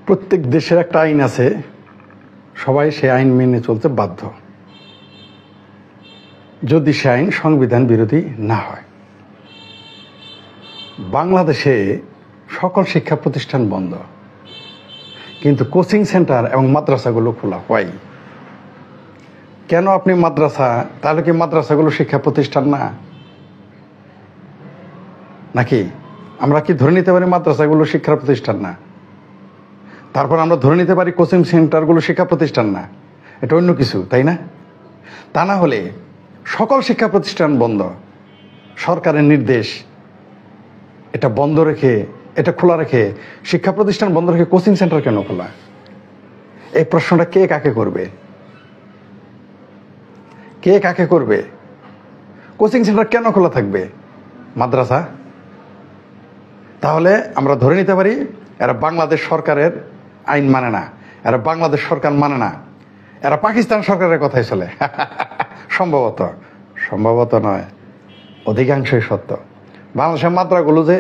প্রত্যেক দেশের একটা আইন আছে, সবাই সে আইন মেনে চলতে বাধ্য, যদি সে আইন সংবিধান বিরোধী না হয়। বাংলাদেশে সকল শিক্ষা প্রতিষ্ঠান বন্ধ, কিন্তু কোচিং সেন্টার এবং মাদ্রাসাগুলো খোলা হয়। কেন আপনি মাদ্রাসা, তাহলে কি মাদ্রাসাগুলো শিক্ষা প্রতিষ্ঠান না? নাকি আমরা কি ধরে নিতে পারি মাদ্রাসাগুলো শিক্ষা প্রতিষ্ঠান না? তারপর আমরা ধরে নিতে পারি কোচিং সেন্টারগুলো শিক্ষা প্রতিষ্ঠান না, এটা অন্য কিছু, তাই না? তা না হলে সকল শিক্ষা প্রতিষ্ঠান বন্ধ, সরকারের নির্দেশ, এটা বন্ধ রেখে, এটা খোলা রেখে, শিক্ষা প্রতিষ্ঠান বন্ধ রেখে কোচিং সেন্টার কেন খোলা? এই প্রশ্নটা কে কাকে করবে? কে কাকে করবে? কোচিং সেন্টার কেন খোলা থাকবে? মাদ্রাসা? তাহলে আমরা ধরে নিতে পারি এরা বাংলাদেশ সরকারের আইন মানে না, এরা বাংলাদেশ সরকার মানে না, এরা পাকিস্তান সরকারের কথাই চলে। সম্ভবত, সম্ভবত নয়, অধিকাংশই সত্য। বাংলাদেশের মাদ্রাসাগুলো যে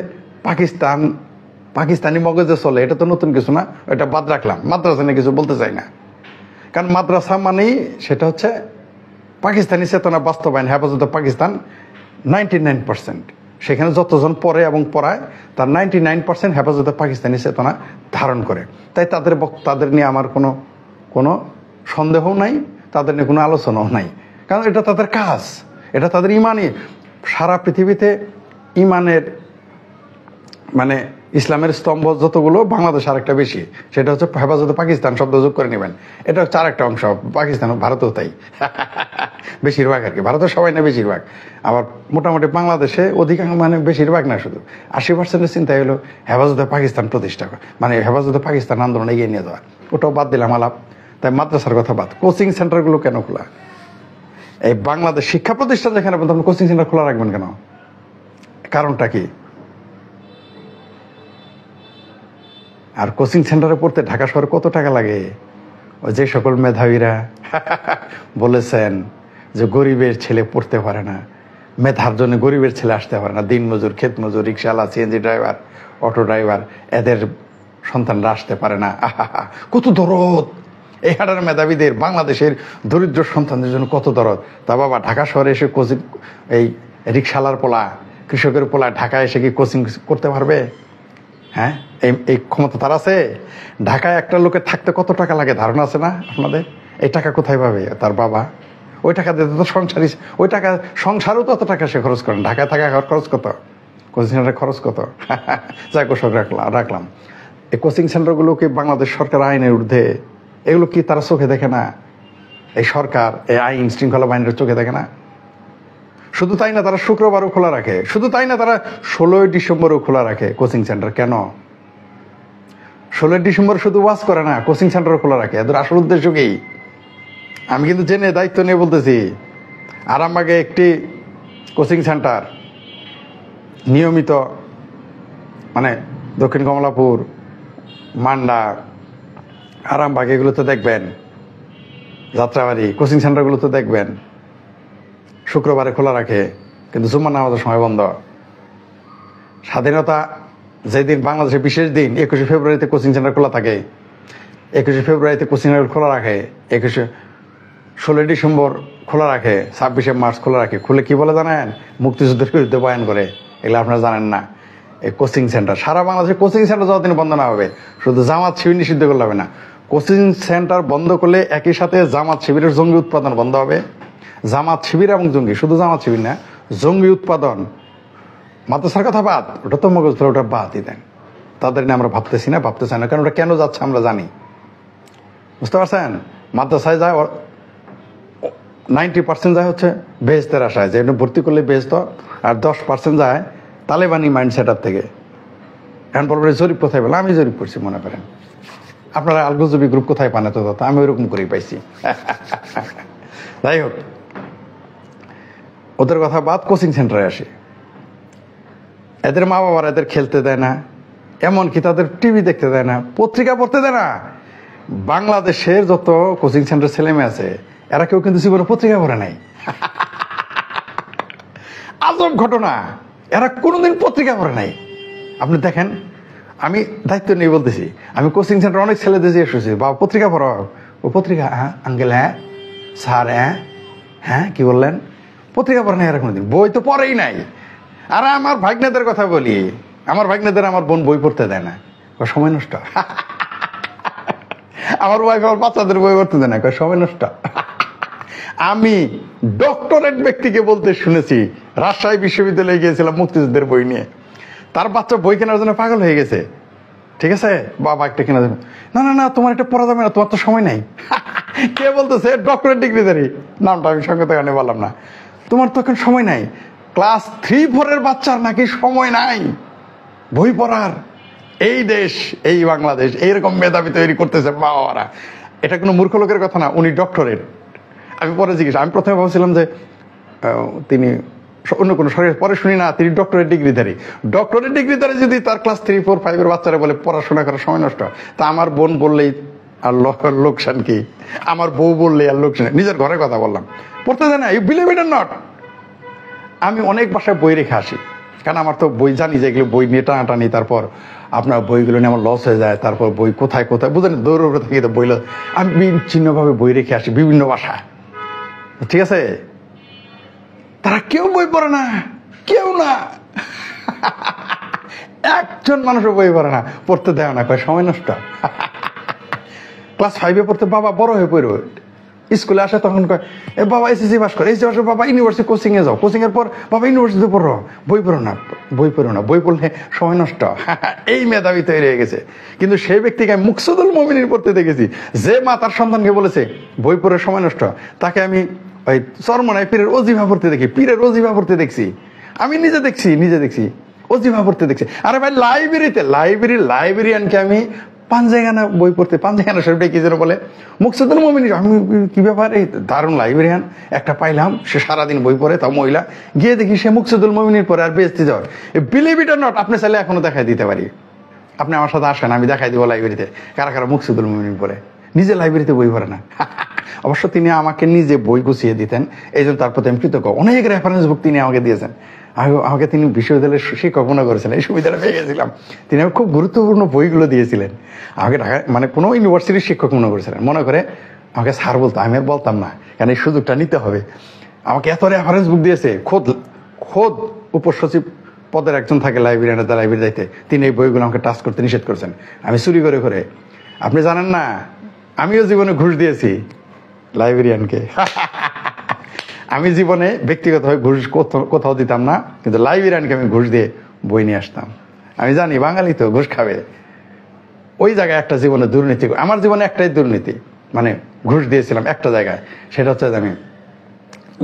পাকিস্তানি মগজে চলে, এটা তো নতুন কিছু না, এটা বাদ রাখলাম, মাদ্রাসা নিয়ে কিছু বলতে চাই না। কারণ মাদ্রাসা মানেই সেটা হচ্ছে পাকিস্তানি চেতনা বাস্তবায়ন, হেফাজতে পাকিস্তান 99%। সেখানে যতজন পড়ে এবং পড়ায় তার 99% হেফাজতে পাকিস্তানি চেতনা ধারণ করে। তাই তাদের নিয়ে আমার কোনো সন্দেহও নাই, তাদের নিয়ে কোনো আলোচনাও নাই, কারণ এটা তাদের কাজ, এটা তাদের ইমানই। সারা পৃথিবীতে ইমানের মানে ইসলামের স্তম্ভ যতগুলো, বাংলাদেশ আরেকটা বেশি, সেটা হচ্ছে হেফাজতে পাকিস্তান শব্দ যোগ করে নেবেন। এটা হচ্ছে আরেকটা অংশ, পাকিস্তান, ভারতেও তাই। বেশিরভাগ আর কি, ভারতের সবাই না বেশিরভাগ। আবার মোটামুটি বাংলাদেশে অধিকাংশ, মানে বেশিরভাগ না, শুধু 80%-এর চিন্তাই হলো হেফাজতে পাকিস্তান প্রতিষ্ঠা, মানে হেফাজতে পাকিস্তান আন্দোলন এগিয়ে নিয়ে যাওয়া। ওটাও বাদ দিলাম আলাপ। তাই মাদ্রাসার কথা বাদ, কোচিং সেন্টারগুলো কেন খোলা? এই বাংলাদেশ শিক্ষা প্রতিষ্ঠান যেখানে আপনি কোচিং সেন্টার খোলা রাখবেন কেন? কারণটা কি? আর কোচিং সেন্টারে পড়তে ঢাকা শহরে কত টাকা লাগে? ওই যে সকল মেধাবীরা বলেছেন যে গরিবের ছেলে পড়তে পারে না, মেধার জন্য গরিবের ছেলে আসতে পারে না, দিনমজুর, ক্ষেত মজুর, রিক্সাওয়ালা, সিএনজি ড্রাইভার, অটো ড্রাইভার, এদের সন্তানরা আসতে পারে না। কত দরদ এই হাটার মেধাবীদের, বাংলাদেশের দরিদ্র সন্তানদের জন্য কত দরদ। তা বাবা, ঢাকা শহরে এসে কোচিং, এই রিক্সাওয়ালার পোলা, কৃষকের পোলা ঢাকায় এসে কি কোচিং করতে পারবে? হ্যাঁ, এই ক্ষমতা তার আছে? ঢাকায় একটা লোকের থাকতে কত টাকা লাগে ধারণা আছে না আপনাদের? এই টাকা কোথায় পাবে তার বাবা? ওই টাকা দিতে তো সংসারই, ওই টাকা সংসারও তো অত টাকা সে খরচ করেন। ঢাকায় থাকা খরচ কত, কোচিং সেন্টারে খরচ কত? যাই কোষক রাখলাম। এই কোচিং সেন্টারগুলোকে বাংলাদেশ সরকার আইনের ঊর্ধ্বে, এগুলো কি তারা চোখে দেখে না? এই সরকার, এই আইন শৃঙ্খলা বাহিনীর চোখে দেখে না? শুধু তাই না, তারা শুক্রবারও খোলা রাখে। শুধু তাই না, তারা 16ই ডিসেম্বরও খোলা রাখে কোচিং সেন্টার। কেন? 16ই ডিসেম্বর শুধু ওয়াজ করে না, কোচিং সেন্টারও খোলা রাখে। এদের আসল উদ্দেশ্য কি? আমি কিন্তু জেনে দায়িত্ব নিয়ে বলতেছি। আরামবাগে একটি কোচিং সেন্টার নিয়মিত, মানে দক্ষিণ কমলাপুর, মান্ডা, আরামবাগ, এগুলোতে দেখবেন, যাত্রাবাড়ি, কোচিং সেন্টারগুলোতে দেখবেন শুক্রবারে খোলা রাখে, কিন্তু জুম্মার নামাজের সময় বন্ধ। স্বাধীনতা যেদিন, বাংলাদেশের বিশেষ দিন 21শে ফেব্রুয়ারিতে কোচিং সেন্টার খোলা থাকে, 21শে ফেব্রুয়ারিতে কোচিং সেন্টার খোলা রাখে, 16ই ডিসেম্বর খোলা রাখে, 26শে মার্চ খোলা রাখে। খুলে কি বলে জানেন? মুক্তিযুদ্ধের বিরুদ্ধে বয়ান করে। এগুলো আপনারা জানেন না। এই কোচিং সেন্টার, সারা বাংলাদেশে কোচিং সেন্টার যতদিন বন্ধ না হবে, শুধু জামাত শিবির নিষিদ্ধ করলে হবে না। কোচিং সেন্টার বন্ধ করলে একই সাথে জামাত শিবিরের জঙ্গি উৎপাদন বন্ধ হবে। জামাত শিবির এবং জঙ্গি, শুধু জামাত শিবির না, জঙ্গি উৎপাদন। মাদ্রাসার কথা বাদ, ওটা তো মগজ ধরে, ওটা বাদই দেন। তাদের নিয়ে আমরা ভাবতেছি না, ভাবতে চাই না, কারণ ওটা কেন যাচ্ছে আমরা জানি। বুঝতে পারছেন? মাদ্রাসায় যায় 90% যায় হচ্ছে বেহেস্তের আশায়, যে ভর্তি করলে বেহেস্ত, আর 10% যায় তালেবানি মাইন্ডসেটার থেকে। এখন বলবেন জরিপ কোথায় পেলাম? আমি জরিপ করছি, মনে করেন। আপনারা আলগজবি গ্রুপ কোথায় পান এত তথ্য? আমি ওইরকম করেই পাইছি। যাই হোক, ওদের কথা বাদ, কোচিং সেন্টারে আসে। এদের মা বাবারা এদের খেলতে দেয় না, এমনকি তাদের টিভি দেখতে দেয় না, পত্রিকা পড়তে দেয় না। বাংলাদেশের যত কোচিং সেন্টার ছেলে মেয়ে আছে, এরা কেউ কিন্তু জীবনে পত্রিকা পড়ে নাই। আজব ঘটনা, এরা কোনোদিন পত্রিকা পড়ে নাই। আপনি দেখেন, আমি দায়িত্ব নিয়ে বলতেছি, আমি কোচিং সেন্টার অনেক ছেলেদের দিয়ে এসেছি, বাবা পত্রিকা পড়ো। ও পত্রিকা? হ্যাঁ আঙ্কেল, হ্যাঁ স্যার, হ্যাঁ হ্যাঁ কি বললেন? পত্রিকা পড়ে নাই আর কোনোদিন, বই তো পড়েই নাই। আর আমার ভাগ্নেদের কথা বলি, আমার ভাগ্নেদের আমার বোন বই পড়তে দেয় না, সময় নষ্ট। আমার ওয়াইফ আমার বাচ্চাদের বই পড়তে দেয় না, সময় নষ্ট। আমি ডক্টরেট ব্যক্তিকে বলতে শুনেছি, রাজশাহী বিশ্ববিদ্যালয়ে গিয়েছিলাম মুক্তিযুদ্ধের বই নিয়ে, তার বাচ্চা বই কেনার জন্য পাগল হয়ে গেছে। ঠিক আছে বাবা একটা কেনা যাবে না, না না তোমার এটা পড়া যাবে না, তোমার তো সময় নাই। কে বলতেছে? ডক্টরেট ডিগ্রিধারী, নামটা আমি সঙ্গে তো বললাম না। তোমার তো এখন সময় নাই। ক্লাস 3-4 বাচ্চার নাকি সময় নাই বই পড়ার। এই দেশ, এই বাংলাদেশ এইরকম মেধাবী তৈরি করতেছে বাবারা। এটা কোনো মূর্খ লোকের কথা না, উনি ডক্টরেট। আমি পরে জিজ্ঞেস, আমি প্রথমে ভাবছিলাম যে তিনি অন্য কোনো শরীর, পরে শুনি না তিনি ডক্টরেট ডিগ্রিধারী। ডক্টরেট ডিগ্রিধারী যদি তার ক্লাস 3-4-5 বাচ্চারা বলে পড়াশোনা করার সময় নষ্ট, তা আমার বোন বললেই আর লোকসান কি, আমার বউ বললেই আর লোকসান। নিজের ঘরের কথা বললাম, পড়তে দেয় না। You believe it or not, আমি অনেক বাসায় বই রেখে আসি, কারণ আমার তো বই জানি যে এগুলো বই নিয়ে টানাটানি, তারপর আপনার বইগুলো নিয়ে আমার লস হয়ে যায়, তারপর বই কোথায় কোথায় বুঝেন দৌড়ে থাকি, তো বই আমি বিচ্ছিন্নভাবে বই রেখে আসি বিভিন্ন বাসায়। ঠিক আছে, তারা কেউ বই পড়ে না, কেউ না, একজন মানুষও বই পড়ে না, পড়তে দেয় না, সময় নষ্ট। ক্লাস 5-এ পড়তে, বাবা বড় হয়ে পড়ো, স্কুলে আসে তখন কয় এ বাবা এসএসসি পাস করে, এসএসসি পাস করে বাবা ইউনিভার্সিটি কোচিং এ যাও, কোচিং এর পর বাবা ইউনিভার্সিটিতে পড়ো, বই পড়ো না, বই পড়ো না, বই পড়লে সময় নষ্ট। এই মেধাবী তৈরি হয়ে গেছে। কিন্তু সেই ব্যক্তিকে আমি মুকসুদুল মুমিনিন পড়তে দেখেছি, যে মা তার সন্তানকে বলেছে বই পড়ে সময় নষ্ট, তাকে আমি ওই চরমনায় পীরের ওজিফা পড়তে দেখি, পীরের ওজিফা পড়তে দেখছি, আমি নিজে দেখছি ওজিফা পড়তে দেখছি। আরে ভাই লাইব্রেরিয়ানকে আমি পাঞ্জেগানা বই পড়তে, পাঞ্জেগানা শরীফটা কি যেন বলে, মুকসুদুল মুমিনিন। আমি কি ব্যাপার, এই দারুণ লাইব্রেরিয়ান একটা পাইলাম, সে সারাদিন বই পড়ে, তা মহিলা, গিয়ে দেখি সে মুকসুদুল মুমিনিন পড়ে আর বেচতে যাওয়ার। বিলিভ ইট অর নট, আপনি চাইলে এখনো দেখাই দিতে পারি, আপনি আমার সাথে আসেন, আমি দেখাই দিব লাইব্রেরিতে কারা কারা মুকসুদুল মুমিনিন পড়ে। নিজে লাইব্রেরিতে বই পড়ে না। অবশ্য তিনি আমাকে নিজে বই গুছিয়ে দিতেন, এই জন্য তার প্রতি আমি কৃতজ্ঞ। অনেক রেফারেন্স বুক তিনি আমাকে দিয়েছেন, আমাকে তিনি বিশ্ববিদ্যালয়ের শিক্ষক মনে করেছেন, এই সুবিধাটা পেয়ে গেছিলাম। তিনি আমাকে খুব গুরুত্বপূর্ণ বইগুলো দিয়েছিলেন, আমাকে ঢাকা মানে কোনো ইউনিভার্সিটির শিক্ষক মনে করেছিলেন, মনে করে আমাকে স্যার বলতো, আমি আর বলতাম না, কারণ এই সুযোগটা নিতে হবে। আমাকে এত রেফারেন্স বুক দিয়েছে, খোদ উপসচিব পদের একজন থাকে লাইব্রেরিয়ানের, তার লাইব্রেরি যাইতে, তিনি এই বইগুলো আমাকে টাচ করতে নিষেধ করেছেন। আমি চুরি করে করে, আপনি জানেন না, আমিও জীবনে ঘুষ দিয়েছি লাইব্রেরিয়ানকে। আমি জীবনে ব্যক্তিগতভাবে ঘুষ কোথাও দিতাম না, কিন্তু লাইব্রেরিয়ানকে আমি ঘুষ দিয়ে বই নিয়ে আসতাম। আমি জানি বাঙালি তো ঘুষ খাবে। ওই জায়গায় একটা জীবনে দুর্নীতি, আমার জীবনে একটাই দুর্নীতি, মানে ঘুষ দিয়েছিলাম একটা জায়গায়, সেটা হচ্ছে আমি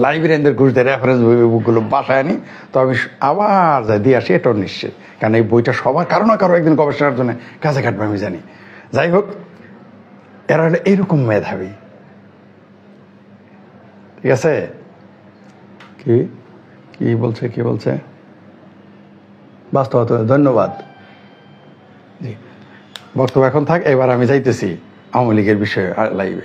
লাইব্রেরিয়ানদের ঘুষ দিয়ে রেফারেন্স বুকগুলো বাসায় আনি, তো আমি আবার যাই দিয়ে আসি, এটাও নিশ্চিত, কারণ এই বইটা সবার কারো না কারো একদিন গবেষণার জন্য কাজে কাটবে আমি জানি। যাই হোক, এরা হলো এইরকম মেধাবী। ঠিক আছে, কি বলছে বাস্তবতা। ধন্যবাদ। জি, বক্তব্য এখন থাক, এবার আমি যাইতেছি আওয়ামী লীগের বিষয়ে লাইভে।